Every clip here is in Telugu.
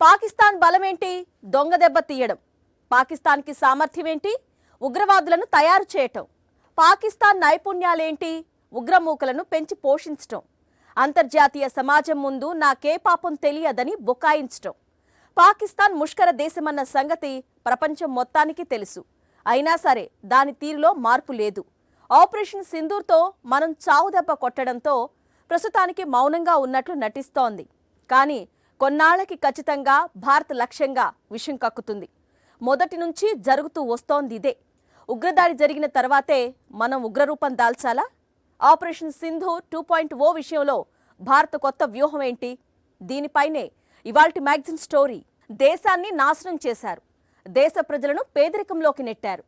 పాకిస్తాన్ బలమేంటి? దొంగ దెబ్బ తీయడం. పాకిస్తాన్కి సామర్థ్యమేంటి? ఉగ్రవాదులను తయారు చేయటం. పాకిస్తాన్ నైపుణ్యాలేంటి? ఉగ్రమూకలను పెంచి పోషించటం. అంతర్జాతీయ సమాజం ముందు నాకే పాపం తెలియదని బుకాయించటం. పాకిస్తాన్ ముష్కర దేశమన్న సంగతి ప్రపంచం మొత్తానికి తెలుసు. అయినా సరే దాని తీరులో మార్పు లేదు. ఆపరేషన్ సింధూర్తో మనం చావుదెబ్బ కొట్టడంతో ప్రస్తుతానికి మౌనంగా ఉన్నట్లు నటిస్తోంది. కానీ కొన్నాళ్లకి ఖచ్చితంగా భారత్ లక్ష్యంగా విషం కక్కుతుంది. మొదటి నుంచి జరుగుతూ వస్తోంది ఇదే. ఉగ్రదాడి జరిగిన తర్వాతే మనం ఉగ్రరూపం దాల్చాలా? ఆపరేషన్ సింధూర్ 2.0 విషయంలో భారత కొత్త వ్యూహం ఏంటి? దీనిపైనే ఇవాల్టి మ్యాగజైన్ స్టోరీ. దేశాన్ని నాశనం చేశారు. దేశ ప్రజలను పేదరికంలోకి నెట్టారు.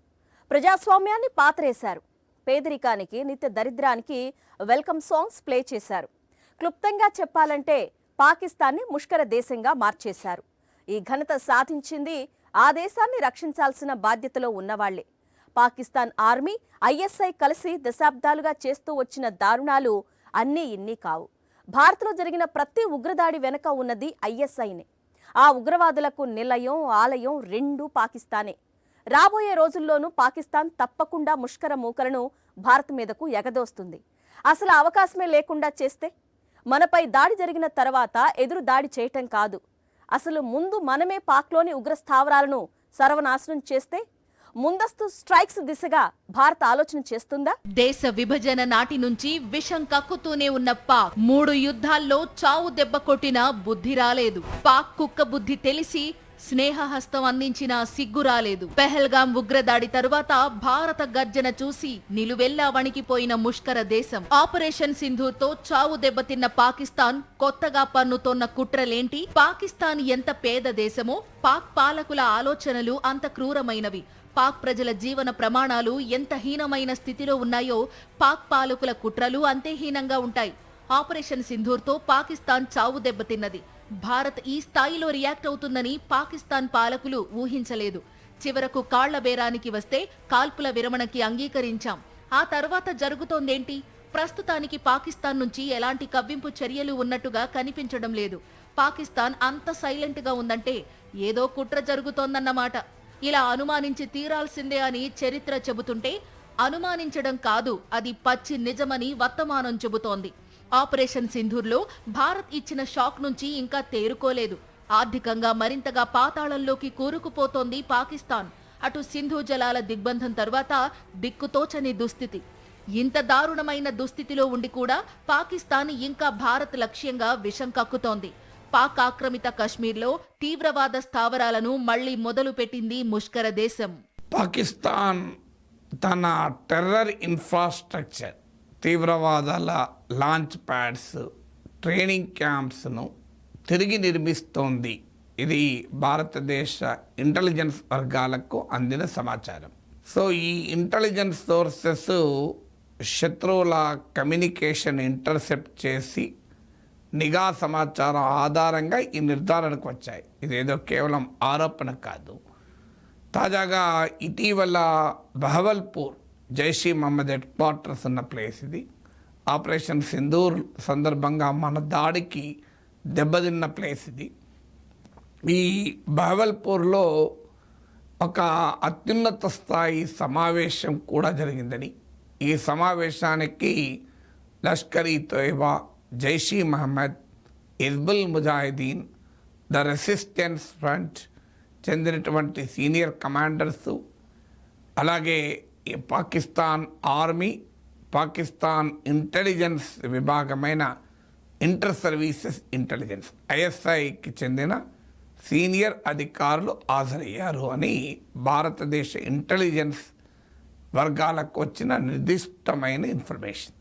ప్రజాస్వామ్యాన్ని పాతరేశారు. పేదరికానికి, నిత్య దరిద్రానికి వెల్కమ్ సాంగ్స్ ప్లే చేశారు. క్లుప్తంగా చెప్పాలంటే పాకిస్తాన్ని ముష్కర దేశంగా మార్చేశారు. ఈ ఘనత సాధించింది ఆ దేశాన్ని రక్షించాల్సిన బాధ్యతలో ఉన్నవాళ్లే. పాకిస్తాన్ ఆర్మీ, ఐఎస్ఐ కలిసి దశాబ్దాలుగా చేస్తూ వచ్చిన దారుణాలు అన్నీ ఇన్ని కావు. భారత్లో జరిగిన ప్రతి ఉగ్రదాడి వెనక ఉన్నది ఐఎస్ఐనే. ఆ ఉగ్రవాదులకు నిలయం, ఆలయం రెండూ పాకిస్తానే. రాబోయే రోజుల్లోనూ పాకిస్తాన్ తప్పకుండా ముష్కర మూకలను భారత్ మీదకు ఎగదోస్తుంది. అసలు అవకాశమే లేకుండా చేస్తే? మనపై దాడి జరిగిన తర్వాత ఎదురు దాడి చేయటం కాదు, అసలు ముందు మనమే పాక్లోని ఉగ్రస్థావరాలను సర్వనాశనం చేస్తే ముందస్తు స్ట్రైక్స్ దిశగా భారత్ ఆలోచన చేస్తుందా? దేశ విభజన నాటి నుంచి విషం కక్కుతూనే ఉన్న పాక్ 3 యుద్ధాల్లో చావు దెబ్బ కొట్టినా బుద్ధి రాలేదు. పాక్ కుక్క బుద్ధి తెలిసి స్నేహహస్తం అందించిన సిగ్గు రాలేదు. పెహల్గాం ఉగ్రదాడి తరువాత భారత గర్జన చూసి నిలువెల్లా వణికిపోయిన ముష్కర దేశం. ఆపరేషన్ సింధూర్తో చావు దెబ్బతిన్న పాకిస్తాన్ కొత్తగా పన్నుతోన్న కుట్రలేంటి? పాకిస్తాన్ ఎంత పేద దేశమో పాక్ పాలకుల ఆలోచనలు అంత క్రూరమైనవి. పాక్ ప్రజల జీవన ప్రమాణాలు ఎంత హీనమైన స్థితిలో ఉన్నాయో పాక్ పాలకుల కుట్రలు అంతే హీనంగా ఉంటాయి. ఆపరేషన్ సింధూర్తో పాకిస్తాన్ చావు దెబ్బతిన్నది. భారత్ ఈ స్థాయిలో రియాక్ట్ అవుతుందని పాకిస్తాన్ పాలకులు ఊహించలేదు. చివరకు కాళ్ల బేరానికి వస్తే కాల్పుల విరమణకి అంగీకరించాం. ఆ తర్వాత జరుగుతోందేంటి? ప్రస్తుతానికి పాకిస్తాన్ నుంచి ఎలాంటి కవ్వింపు చర్యలు ఉన్నట్టుగా కనిపించడం లేదు. పాకిస్తాన్ అంత సైలెంట్ గా ఉందంటే ఏదో కుట్ర జరుగుతోందన్నమాట. ఇలా అనుమానించి తీరాల్సిందే అని చరిత్ర చెబుతుంటే అనుమానించడం కాదు, అది పచ్చి నిజమని వర్తమానం చెబుతోంది. ఆపరేషన్ సింధూర్లో భారత్ ఇచ్చిన షాక్ నుంచి ఇంకా తేరుకోలేదు. ఆర్థికంగా మరింతగా పాతాళంలోకి కూరుకుపోతోంది పాకిస్తాన్. అటు సింధు జలాల దిగ్బంధం తర్వాత దిక్కుతోచని దుస్థితి. ఇంత దారుణమైన దుస్థితిలో ఉండి కూడా పాకిస్తాన్ ఇంకా భారత్ లక్ష్యంగా విషం కక్కుతోంది. పాక్ ఆక్రమిత కశ్మీర్లో తీవ్రవాద స్థావరాలను మళ్లీ మొదలు పెట్టింది ముష్కర దేశం. పాకిస్తాన్ తన టెర్రర్ ఇన్ఫ్రాస్ట్రక్చర్, తీవ్రవాదాల లాంచ్ ప్యాడ్స్, ట్రైనింగ్ క్యాంప్స్ను తిరిగి నిర్మిస్తోంది. ఇది భారతదేశ ఇంటెలిజెన్స్ వర్గాలకు అందిన సమాచారం. సో ఈ ఇంటెలిజెన్స్ సోర్సెస్ శత్రువుల కమ్యూనికేషన్ ఇంటర్సెప్ట్ చేసి నిఘా సమాచారం ఆధారంగా ఈ నిర్ధారణకు వచ్చాయి. ఇదేదో కేవలం ఆరోపణ కాదు. తాజాగా ఇటీవల బహవల్పూర్ జైషీ మహమ్మద్ హెడ్ క్వార్టర్స్ ఉన్న ప్లేస్ ఇది. ఆపరేషన్ సింధూర్ సందర్భంగా మన దాడికి దెబ్బతిన్న ప్లేస్ ఇది. ఈ బహవల్పూర్లో ఒక అత్యున్నత స్థాయి సమావేశం కూడా జరిగిందని, ఈ సమావేశానికి Lashkar-e Taiba, Jaish Mohammed, Hizbul Mujahideen, the Resistance Front చెందినటువంటి సీనియర్ కమాండర్స్, అలాగే పాకిస్తాన్ ఆర్మీ, పాకిస్తాన్ ఇంటెలిజెన్స్ విభాగమైన ఇంటర్ సర్వీసెస్ ఇంటెలిజెన్స్ ఐఎస్ఐకి చెందిన సీనియర్ అధికారులు హాజరయ్యారు అని భారతదేశ ఇంటెలిజెన్స్ వర్గాలకు వచ్చిన నిర్దిష్టమైన ఇన్ఫర్మేషన్.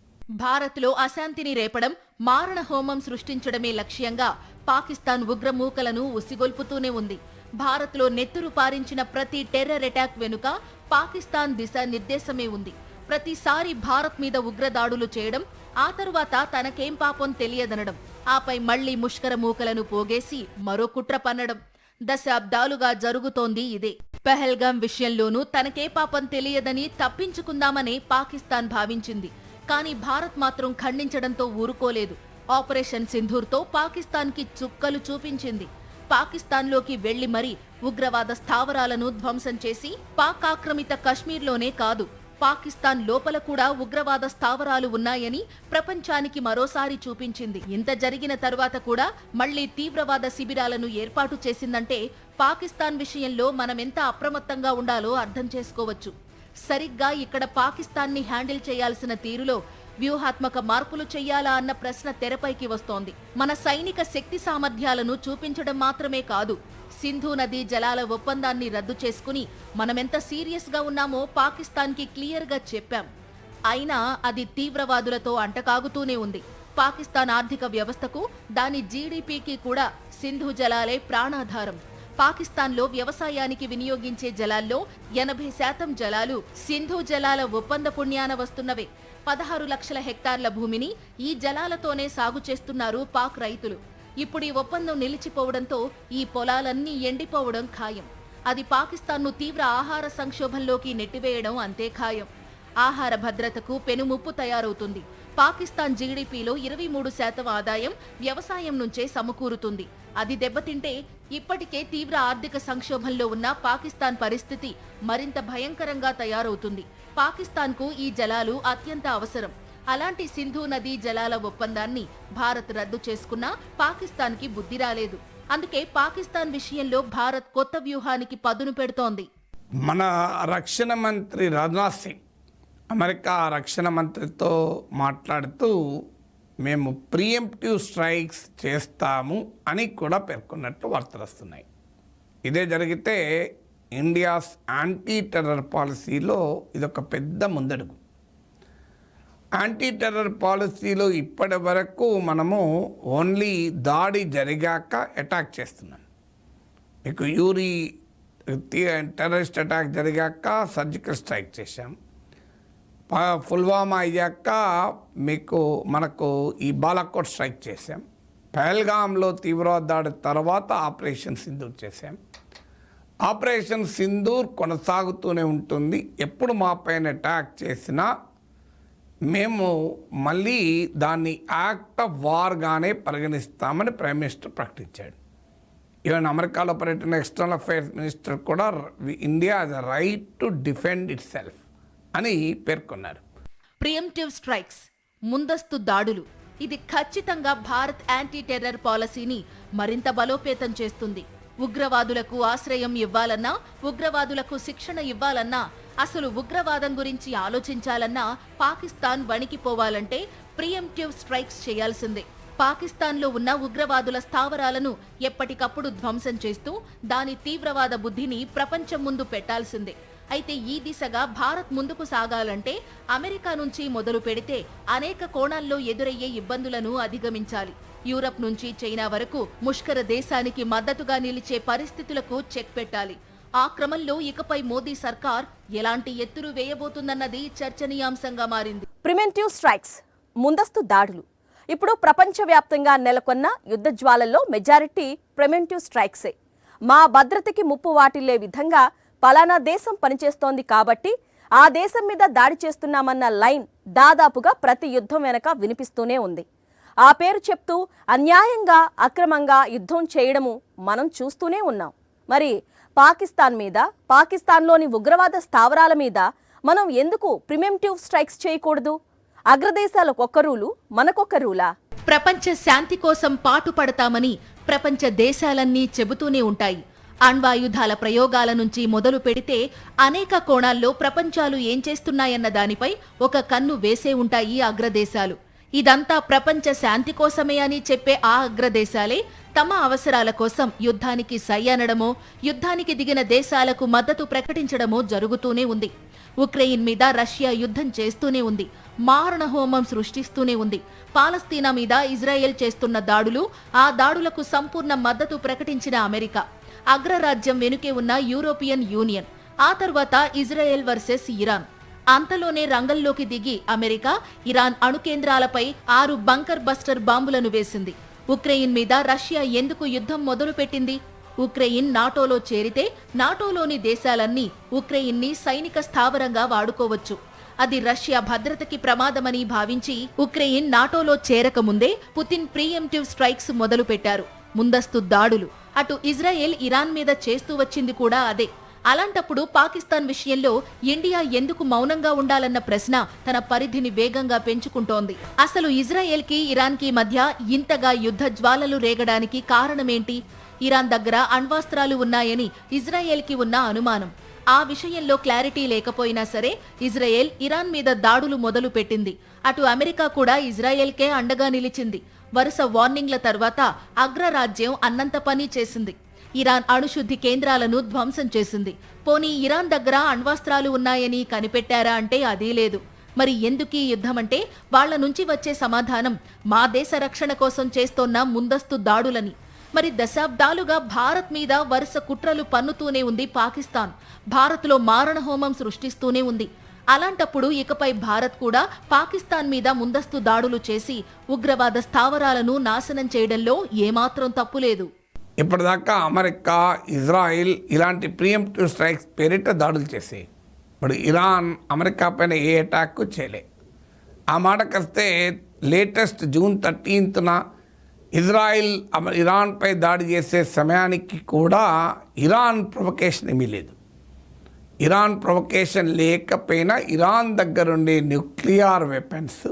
భారత్లో అశాంతిని రేపడం, మారణ హోమం సృష్టించడమే లక్ష్యంగా పాకిస్తాన్ ఉగ్రమూకలను ఉసిగొల్పుతూనే ఉంది. భారత్లో నెత్తురు పారించిన ప్రతి టెర్రర్ అటాక్ వెనుక పాకిస్తాన్ దిశ నిర్దేశమే ఉంది. ప్రతిసారి భారత్ మీద ఉగ్రదాడులు చేయడం, ఆ తరువాత తనకేం పాపం తెలియదనడం, ఆపై మళ్లీ ముష్కర మూకలను పోగేసి మరో కుట్ర పన్నడం. దశాబ్దాలుగా జరుగుతోంది ఇదే. పెహల్గాం విషయంలోనూ తనకే పాపం తెలియదని తప్పించుకుందామనే పాకిస్తాన్ భావించింది. కానీ భారత్ మాత్రం ఖండించడంతో ఊరుకోలేదు. ఆపరేషన్ సింధూర్తో పాకిస్తాన్కి చుక్కలు చూపించింది. పాకిస్తాన్లోకి వెళ్లి మరీ ఉగ్రవాద స్థావరాలను ధ్వంసం చేసి పాక్ ఆక్రమిత కశ్మీర్లోనే కాదు పాకిస్తాన్ లోపల కూడా ఉగ్రవాద స్థావరాలు ఉన్నాయని ప్రపంచానికి మరోసారి చూపించింది. ఇంత జరిగిన తరువాత కూడా మళ్లీ తీవ్రవాద శిబిరాలను ఏర్పాటు చేసిందంటే పాకిస్తాన్ విషయంలో మనమెంత అప్రమత్తంగా ఉండాలో అర్థం చేసుకోవచ్చు. సరిగ్గా ఇక్కడ పాకిస్తాన్ని హ్యాండిల్ చేయాల్సిన తీరులో వ్యూహాత్మక మార్పులు చెయ్యాలా అన్న ప్రశ్న తెరపైకి వస్తోంది. మన సైనిక శక్తి సామర్థ్యాలను చూపించడం మాత్రమే కాదు, సింధు నదీ జలాల ఒప్పందాన్ని రద్దు చేసుకుని మనమెంత సీరియస్ గా ఉన్నామో పాకిస్తాన్ కి క్లియర్ గా చెప్పాం. అయినా అది తీవ్రవాదులతో అంటకాగుతూనే ఉంది. పాకిస్తాన్ ఆర్థిక వ్యవస్థకు, దాని జీడీపీకి కూడా సింధు జలాలే ప్రాణాధారం. పాకిస్తాన్లో వ్యవసాయానికి వినియోగించే జలాల్లో 80% జలాలు సింధు జలాల ఒప్పంద పుణ్యాన వస్తున్నవే. 16 లక్షల హెక్టార్ల భూమిని ఈ జలాలతోనే సాగు చేస్తున్నారు పాక్ రైతులు. ఇప్పుడు ఈ ఒప్పందం నిలిచిపోవడంతో ఈ పొలాలన్నీ ఎండిపోవడం ఖాయం. అది పాకిస్తాన్ను తీవ్ర ఆహార సంక్షోభంలోకి నెట్టివేయడం అంతే ఖాయం. ఆహార భద్రతకు పెనుముప్పు తయారవుతుంది. పాకిస్తాన్ జీడీపీలో 23% ఆదాయం వ్యవసాయం నుంచే సమకూరుతుంది. అది దెబ్బతింటే ఇప్పటికే తీవ్ర ఆర్థిక సంక్షోభంలో ఉన్న పాకిస్తాన్ పరిస్థితి మరింత భయంకరంగా తయారవుతుంది. పాకిస్తాన్కు ఈ జలాలు అత్యంత అవసరం. అలాంటి సింధు నదీ జలాల ఒప్పందాన్ని భారత్ రద్దు చేసుకున్నా పాకిస్తాన్కి బుద్ధి రాలేదు. అందుకే పాకిస్తాన్ విషయంలో భారత్ కొత్త వ్యూహానికి పదును పెడుతోంది. మన రక్షణ మంత్రి రాజ్నాథ్ సింగ్ అమెరికా రక్షణ మంత్రితో మాట్లాడుతూ మేము ప్రియంప్టివ్ స్ట్రైక్స్ చేస్తాము అని కూడా పేర్కొన్నట్టు వార్తలు వస్తున్నాయి. ఇదే జరిగితే ఇండియాస్ యాంటీ టెర్రర్ పాలసీలో ఇదొక పెద్ద ముందడుగు. యాంటీ టెర్రర్ పాలసీలో ఇప్పటి వరకు మనము ఓన్లీ దాడి జరిగాక అటాక్ చేస్తున్నాం. మీకు యూరి టెర్రరిస్ట్ అటాక్ జరిగాక సర్జికల్ స్ట్రైక్ చేశాం. పుల్వామా అయ్యాక మనకు ఈ బాలాకోట్ స్ట్రైక్ చేశాం. పహల్గామ్లో తీవ్రవాద దాడి తర్వాత ఆపరేషన్ సింధూర్ చేశాం. ఆపరేషన్ సింధూర్ కొనసాగుతూనే ఉంటుంది. ఎప్పుడు మా పైన అటాక్ చేసినా మేము మళ్ళీ దాన్ని యాక్ట్ ఆఫ్ వార్గానే పరిగణిస్తామని ప్రైమ్ మినిస్టర్ ప్రకటించాడు. ఈవెన్ అమెరికాలో పర్యటన ఎక్స్టర్నల్ అఫైర్స్ మినిస్టర్ కూడా India has a right to defend it self అని పేర్కొన్నారు. ప్రియంప్టివ్ స్ట్రైక్స్, ముందస్తు దాడులు, ఇది ఖచ్చితంగా భారత్ యాంటీ టెర్రర్ పాలసీని మరింత బలోపేతం చేస్తుంది. ఉగ్రవాదులకు ఆశ్రయం ఇవ్వాలన్నా, ఉగ్రవాదులకు శిక్షణ ఇవ్వాలన్నా, అసలు ఉగ్రవాదం గురించి ఆలోచించాలన్నా పాకిస్తాన్ వణికిపోవాలంటే ప్రియంప్టివ్ స్ట్రైక్స్ చేయాల్సిందే. పాకిస్తాన్లో ఉన్న ఉగ్రవాదుల స్థావరాలను ఎప్పటికప్పుడు ధ్వంసం చేస్తూ దాని తీవ్రవాద బుద్ధిని ప్రపంచం ముందు పెట్టాల్సిందే. అయితే ఈ దిశగా భారత్ ముందుకు సాగాలంటే అమెరికా నుంచి మొదలు పెడితే అనేక కోణాల్లో ఎదురయ్యే ఇబ్బందులను అధిగమించాలి. యూరప్ నుంచి చైనా వరకు ముష్కర దేశానికి మద్దతుగా నిలిచే పరిస్థితులకు చెక్ పెట్టాలి. ఆ క్రమంలో ఇకపై మోదీ సర్కార్ ఎలాంటి ఎత్తులు వేయబోతుందన్నది చర్చనీయాంశంగా మారింది. ప్రివెంటివ్ స్ట్రైక్స్, ముందస్తు దాడులు. ఇప్పుడు ప్రపంచవ్యాప్తంగా నెలకొన్న యుద్ధ జ్వాలల్లో మెజారిటీ ప్రివెంటివ్ స్ట్రైక్సే. మా భద్రతకి ముప్పు వాటిల్లే విధంగా పలానా దేశం పనిచేస్తోంది కాబట్టి ఆ దేశం మీద దాడి చేస్తున్నామన్న లైన్ దాదాపుగా ప్రతి యుద్ధం వెనక వినిపిస్తూనే ఉంది. ఆ పేరు చెప్తూ అన్యాయంగా, అక్రమంగా యుద్ధం చేయడము మనం చూస్తూనే ఉన్నాం. మరి పాకిస్తాన్ మీద, పాకిస్తాన్లోని ఉగ్రవాద స్థావరాల మీద మనం ఎందుకు ప్రివెంటివ్ స్ట్రైక్స్ చేయకూడదు? అగ్రదేశాలకు ఒక్క రూలు, మనకొక్క రూలా? ప్రపంచ శాంతి కోసం పాటుపడతామని ప్రపంచ దేశాలన్నీ చెబుతూనే ఉంటాయి. అణ్వాయుధాల ప్రయోగాల నుంచి మొదలు పెడితే అనేక కోణాల్లో ప్రపంచాలు ఏం చేస్తున్నాయన్న దానిపై ఒక కన్ను వేసే ఉంటాయి అగ్రదేశాలు. ఇదంతా ప్రపంచ శాంతి కోసమే అని చెప్పే ఆ అగ్రదేశాలే తమ అవసరాల కోసం యుద్ధానికి సై అనడమో, యుద్ధానికి దిగిన దేశాలకు మద్దతు ప్రకటించడమో జరుగుతూనే ఉంది. ఉక్రెయిన్ మీద రష్యా యుద్ధం చేస్తూనే ఉంది, మారణహోమం సృష్టిస్తూనే ఉంది. పాలస్తీనా మీద ఇజ్రాయెల్ చేస్తున్న దాడులు, ఆ దాడులకు సంపూర్ణ మద్దతు ప్రకటించిన అమెరికా, అగ్రరాజ్యం వెనుకే ఉన్న యూరోపియన్ యూనియన్, ఆ తర్వాత ఇజ్రాయెల్ వర్సెస్ ఇరాన్. అంతలోనే రంగంలోకి దిగి అమెరికా ఇరాన్ అణు కేంద్రాలపై 6 బంకర్ బస్టర్ బాంబులను వేసింది. ఉక్రెయిన్ మీద రష్యా ఎందుకు యుద్ధం మొదలుపెట్టింది? ఉక్రెయిన్ నాటోలో చేరితే నాటోలోని దేశాలన్నీ ఉక్రెయిన్ని సైనిక స్థావరంగా వాడుకోవచ్చు. అది రష్యా భద్రతకి ప్రమాదమని భావించి ఉక్రెయిన్ నాటోలో చేరకముందే పుతిన్ ప్రియంప్టివ్ స్ట్రైక్స్ మొదలుపెట్టారు. ముందస్తు దాడులు. అటు ఇజ్రాయెల్ ఇరాన్ మీద చేస్తూ వచ్చింది కూడా అదే. అలాంటప్పుడు పాకిస్తాన్ విషయంలో ఇండియా ఎందుకు మౌనంగా ఉండాలన్న ప్రశ్న తన పరిధిని వేగంగా పెంచుకుంటోంది. అసలు ఇజ్రాయెల్ కి ఇరాన్ కి మధ్య ఇంతగా యుద్ధ జ్వాలలు రేగడానికి కారణమేంటి? ఇరాన్ దగ్గర అణ్వాస్త్రాలు ఉన్నాయని ఇజ్రాయెల్ కి ఉన్న అనుమానం. ఆ విషయంలో క్లారిటీ లేకపోయినా సరే ఇజ్రాయెల్ ఇరాన్ మీద దాడులు మొదలు పెట్టింది. అటు అమెరికా కూడా ఇజ్రాయెల్కే అండగా నిలిచింది. వరుస వార్నింగ్ల తర్వాత అగ్రరాజ్యం అన్నంత పని చేసింది. ఇరాన్ అణుశుద్ధి కేంద్రాలను ధ్వంసం చేసింది. పోనీ ఇరాన్ దగ్గర అణ్వాస్త్రాలు ఉన్నాయని కనిపెట్టారా అంటే అదీ లేదు. మరి ఎందుకీ యుద్ధమంటే వాళ్ల నుంచి వచ్చే సమాధానం మా దేశ రక్షణ కోసం చేస్తోన్న ముందస్తు దాడులని. మరి దశాబ్దాలుగా భారత్ మీద వరుస కుట్రలు పన్నుతూనే ఉంది పాకిస్తాన్. భారత్లో మారణహోమం సృష్టిస్తూనే ఉంది. అలాంటప్పుడు ఇకపై భారత్ కూడా పాకిస్తాన్ మీద ముందస్తు దాడులు చేసి ఉగ్రవాద స్థావరాలను నాశనం చేయడంలో ఏమాత్రం తప్పులేదు. ఇప్పటిదాకా అమెరికా, ఇజ్రాయిల్ ఇలాంటి ప్రియంప్టివ్ స్ట్రైక్స్ పేరిట దాడులు చేసాయి. ఇప్పుడు ఇరాన్ అమెరికా పైన ఏ అటాక్ చేయలే. ఆ మాటకొస్తే లేటెస్ట్ జూన్ 13న ఇజ్రాయిల్ ఇరాన్పై దాడి చేసే సమయానికి కూడా ఇరాన్ ప్రొవకేషన్ ఏమీ లేదు. ఇరాన్ ప్రొవకేషన్ లేకపోయినా ఇరాన్ దగ్గరుండే న్యూక్లియర్ వెపన్స్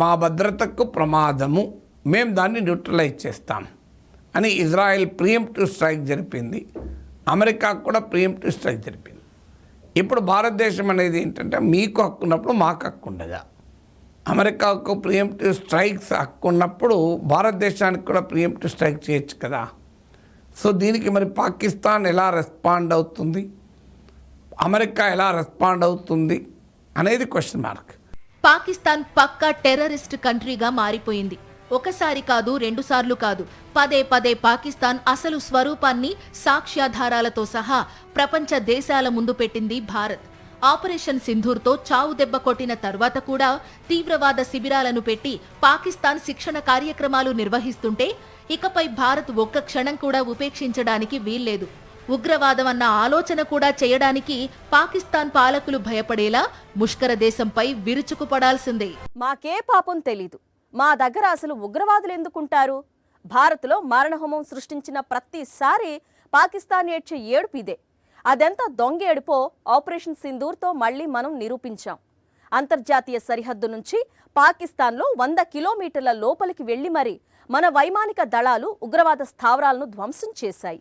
మా భద్రతకు ప్రమాదము, మేము దాన్ని న్యూట్రలైజ్ చేస్తాం అని ఇజ్రాయెల్ ప్రియంప్టివ్ స్ట్రైక్ జరిపింది. అమెరికా కూడా ప్రియంప్టివ్ స్ట్రైక్ జరిపింది. ఇప్పుడు భారతదేశం అనేది ఏంటంటే మీకు హక్కు ఉన్నప్పుడు మాకు హక్కు ఉండదా? అమెరికాకు ప్రియంప్టివ్ స్ట్రైక్స్ హక్కు ఉన్నప్పుడు భారతదేశానికి కూడా ప్రియంప్టివ్ స్ట్రైక్ చేయొచ్చు కదా. సో దీనికి మరి పాకిస్తాన్ ఎలా రెస్పాండ్ అవుతుంది, అమెరికా ఎలా రెస్పాండ్ అవుతుంది అనేది క్వశ్చన్ మార్క్. పాకిస్తాన్ పక్కా టెర్రరిస్ట్ కంట్రీగా మారిపోయింది. ఒకసారి కాదు, 2 సార్లు కాదు, పదే పదే పాకిస్తాన్ అసలు స్వరూపాన్ని సాక్ష్యాధారాలతో సహా ప్రపంచ దేశాల ముందు పెట్టింది భారత్. ఆపరేషన్ సింధూర్తో చావు దెబ్బ కొట్టిన తర్వాత కూడా తీవ్రవాద శిబిరాలను పెట్టి పాకిస్తాన్ శిక్షణ కార్యక్రమాలు నిర్వహిస్తుంటే ఇకపై భారత్ ఒక్క క్షణం కూడా ఉపేక్షించడానికి వీల్లేదు. ఉగ్రవాదం అన్న ఆలోచన కూడా చేయడానికి పాకిస్తాన్ పాలకులు భయపడేలా ముష్కర దేశంపై విరుచుకుపడాల్సిందే. మాకే పాపం తెలీదు, మా దగ్గర అసలు ఉగ్రవాదులు ఎందుకుంటారు? భారత్లో మారణహోమం సృష్టించిన ప్రతిసారి పాకిస్తాన్ ఏడ్చే ఏడుపు ఇదే. అదెంత దొంగ ఏడుపో ఆపరేషన్ సింధూర్తో మళ్లీ మనం నిరూపించాం. అంతర్జాతీయ సరిహద్దు నుంచి పాకిస్తాన్లో 100 కిలోమీటర్ల లోపలికి వెళ్లి మరి మన వైమానిక దళాలు ఉగ్రవాద స్థావరాలను ధ్వంసం చేశాయి.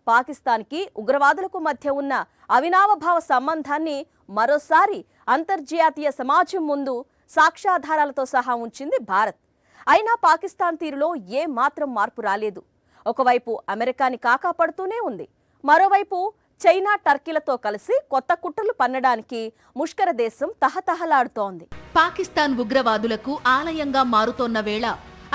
పాకిస్తాన్కి ఉగ్రవాదులకు మధ్య ఉన్న అవినావభావ సంబంధాన్ని మరోసారి అంతర్జాతీయ సమాజం ముందు సాక్ష్యాధారాలతో సహా ఉంచింది భారత్. అయినా పాకిస్తాన్ తీరులో ఏ మాత్రం మార్పు రాలేదు. ఒకవైపు అమెరికాని కాకాపడుతూనే ఉంది, మరోవైపు చైనా, టర్కీలతో కలిసి కొత్త కుట్రలు పన్నడానికి ముష్కర దేశం తహతహలాడుతోంది. పాకిస్తాన్ ఉగ్రవాదులకు ఆలయంగా మారుతోన్న వేళ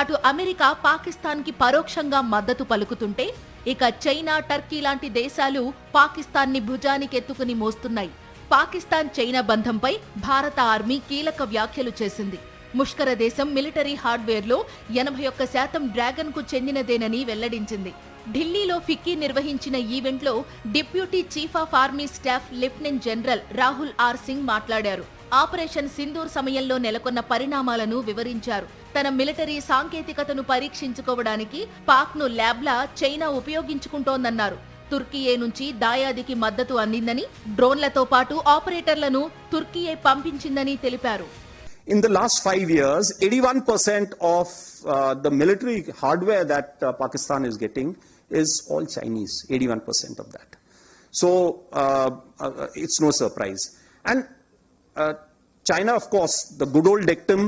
అటు అమెరికా పాకిస్తాన్కి పరోక్షంగా మద్దతు పలుకుతుంటే ఇక చైనా, టర్కీ లాంటి దేశాలు పాకిస్తాన్ని భుజానికెత్తుకుని మోస్తున్నాయి. పాకిస్తాన్ చైనా బంధంపై భారత ఆర్మీ కీలక వ్యాఖ్యలు చేసింది. ముష్కర దేశం మిలిటరీ హార్డ్వేర్లో 81% డ్రాగన్ కు చెందినదేనని వెల్లడించింది. ఢిల్లీలో ఫిక్కీ నిర్వహించిన ఈవెంట్లో deputy chief of army staff lieutenant general Rahul R Singh మాట్లాడారు. ఆపరేషన్ సింధూర్ సమయంలో నెలకొన్న పరిణామాలను వివరించారు. తన మిలిటరీ సాంకేతికతను పరీక్షించుకోవడానికి పాక్ను ల్యాబ్లా చైనా ఉపయోగించుకుంటోందన్నారు. తుర్కీయే నుంచి దాయాదికి మద్దతు అందిందని, డ్రోన్లతో పాటు ఆపరేటర్లను తుర్కీయే పంపించిందని తెలిపారు. In the last 5 years, 81% of the military hardware that Pakistan is getting is all Chinese, 81% of that. So it's no surprise. And China, of course, the good old dictum,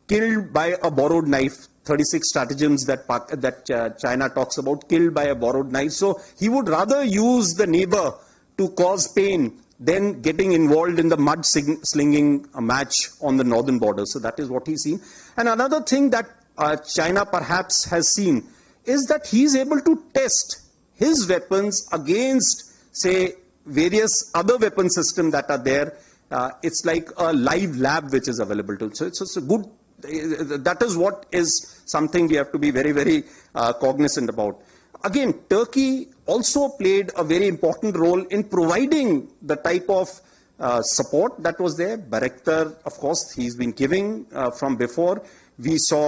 killed by a borrowed knife, 36 stratagems that China talks about, killed by a borrowed knife. So he would rather use the neighbor to cause pain than getting involved in the mud-slinging match on the northern border. So that is what he's seen. And another thing that China perhaps has seen is that he's able to test his weapons against, say, various other weapon systems that are there. It's like a live lab which is available to him. So it's a good, that is what is something we have to be very, very cognizant about. Again, Turkey also played a very important role in providing the type of support that was there. Bayraktar, of course, he's been giving from before. We saw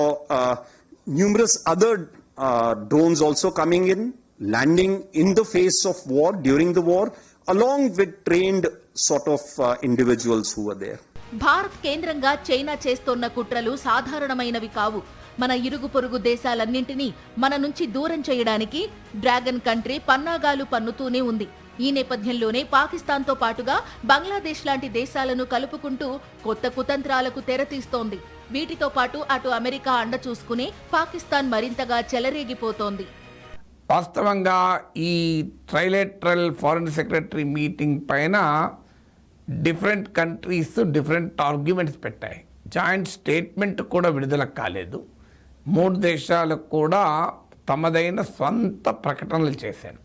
numerous other drones also coming in, landing in the face of war, during the war, along with trained sort of individuals who were there. Bharat కేంద్రంగా చైనా చేస్తోన్న కుట్రలు సాధారణమైనవి కావు. మన ఇరుగు పొరుగు దేశాలన్నింటినీ మన నుంచి దూరం చేయడానికి డ్రాగన్ కంట్రీ పన్నాగాలు పన్నుతూనే ఉంది. ఈ నేపథ్యంలోనే పాకిస్తాన్తో పాటుగా బంగ్లాదేశ్ లాంటి దేశాలను కలుపుకుంటూ కొత్త కుతంత్రాలకు తెరతీస్తోంది. వీటితో పాటు అటు అమెరికా అండ చూసుకునే పాకిస్తాన్ మరింతగా చెలరేగిపోతోంది. వాస్తవంగా ఈ ట్రైలేటరల్ ఫారెన్ సెక్రటరీ మీటింగ్ పైన డిఫరెంట్ కంట్రీస్ డిఫరెంట్ ఆర్గ్యుమెంట్స్ పెట్టాయి. జాయింట్ స్టేట్మెంట్ కూడా విడుదల కాలేదు. 3 దేశాలకు కూడా తమదైన స్వంత ప్రకటనలు చేశారు.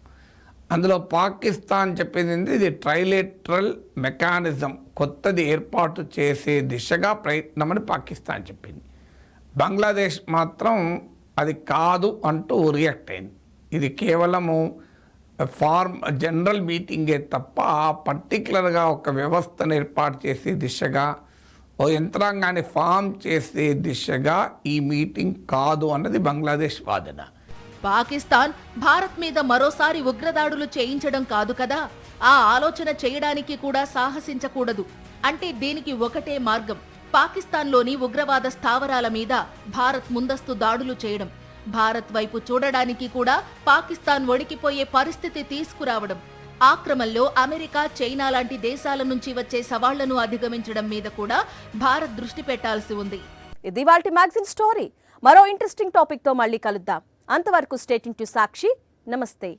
అందులో పాకిస్తాన్ చెప్పింది ఇది ట్రైలేటరల్ మెకానిజం కొత్తది ఏర్పాటు చేసే దిశగా ప్రయత్నమని పాకిస్తాన్ చెప్పింది. బంగ్లాదేశ్ మాత్రం అది కాదు అంటూ రియాక్ట్ అయింది. ఇది కేవలము జనరల్ మీటింగే తప్ప పర్టికులర్గా ఒక వ్యవస్థను ఏర్పాటు చేసే దిశగా ఓ యంత్రాంగాన్ని ఫామ్ చేసే దిశగా ఈ మీటింగ్ కాదు అన్నది బంగ్లాదేశ్ వాదన. పాకిస్తాన్ భారత్ మీద మరోసారి ఉగ్రదాడులు చేయించడం కాదు కదా, ఆ ఆలోచన చేయడానికి కూడా సాహసించకూడదు. అంటే దీనికి ఒకటే మార్గం, పాకిస్తాన్లోని ఉగ్రవాద స్థావరాల మీద భారత్ ముందస్తు దాడులు చేయడం, భారత్ వైపు చూడడానికి కూడా పాకిస్తాన్ వణికిపోయే పరిస్థితి తీసుకురావడం, ఆ క్రమంలో అమెరికా, చైనా లాంటి దేశాల నుంచి వచ్చే సవాళ్లను అధిగమించడం మీద కూడా భారత్ దృష్టి పెట్టాల్సి ఉంది. ఇది ఇవాల్టి మ్యాగజైన్ స్టోరీ. మరో ఇంట్రెస్టింగ్ టాపిక్ తో మళ్ళీ కలుద్దాం. అంతవరకు స్టే ట్యూన్ టు సాక్షి. నమస్తే.